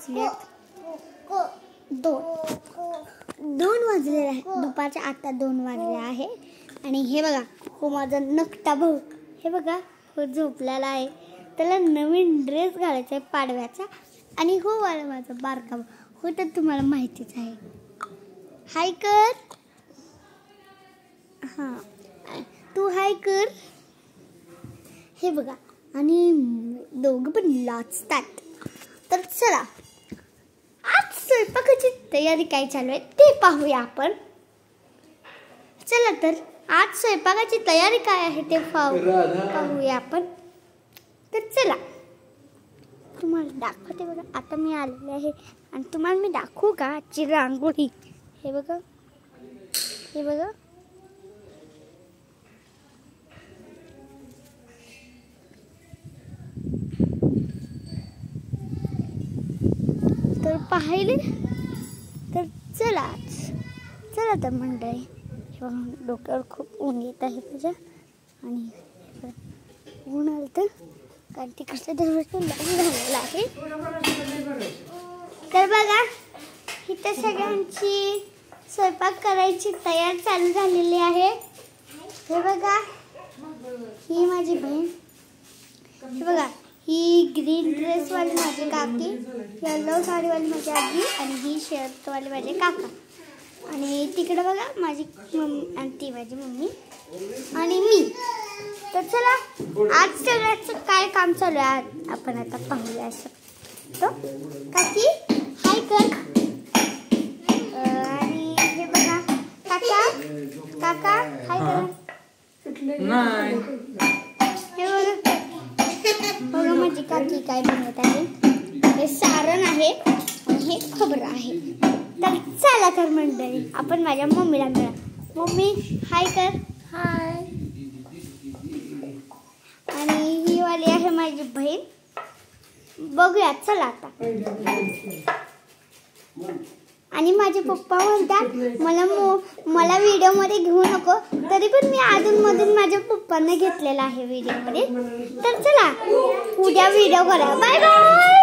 वाजले 2 वाजले आहेत. दुपारच्या आता 2 वाजले आहे. आणि हे बघा हो माझा नकटा भाऊ, हे बघा हो झोपलेला आहे. त्याला नवीन ड्रेस घालायचा आहे पाडव्याचा. आणि हो वाला माझा बारका भाऊ हो तर तुम्हाला माहितीच आहे. हाय कर, हां तू हाय कर. हे बघा आणि दोघं पण लाजतात. तर चला आज स्वयंपाकाची तयारी काय चालू आहे ते पाहूया आपण. चला तर आज स्वयंपाकाची तयारी काय आहे ते पाहूया आपण. तर चला तुम्हाला दाखवते बघा. आता मी आलेले आहे आणि तुम्हाला मी दाखवू का आजची रांगोळी. हे बघा, हे बघा. तर पाहिले तर चला तर मंडळी. डोक्यावर खूप ऊन येत आहे तुझ्या. आणि ऊन आलं तर कारण तिकडचं देवाचं लाईन झालेलं आहे. तर बघा इथं सगळ्यांची स्वयंपाक करायची तयार चालू झालेली आहे. हे बघा ही माझी बहीण, हे बघा ही ग्रीन ड्रेसवाली माझी काकी, येलो साडीवाली माझी आजी आणि ही शर्टवाली माझे काका. आणि तिकडे बघा माझी मम्मी आणि ती माझी मम्मी आणि मी. तर चला आज सगळ्याचं काय काम चालू आहे आपण आता पाहूया. असं काकी हाय कर. आणि हे बघा काका हाय कर. बघा माझी काकी काय बनवत आहे. हे सारण आहे आणि हे खोबरं आहे. तर चला तर मंडळी आपण माझ्या मम्मीला मिळा. मम्मी हाय कर. हाय. आणि ही वाली आहे माझी बहीण. बघूया चला आता. आणि माझे पप्पा म्हणतात मला व्हिडिओमध्ये घेऊ नको, तरी पण मी अधूनमधून माझ्या पप्पांना घेतलेला आहे व्हिडिओमध्ये. तर चला उद्या व्हिडिओ करा. Bye bye.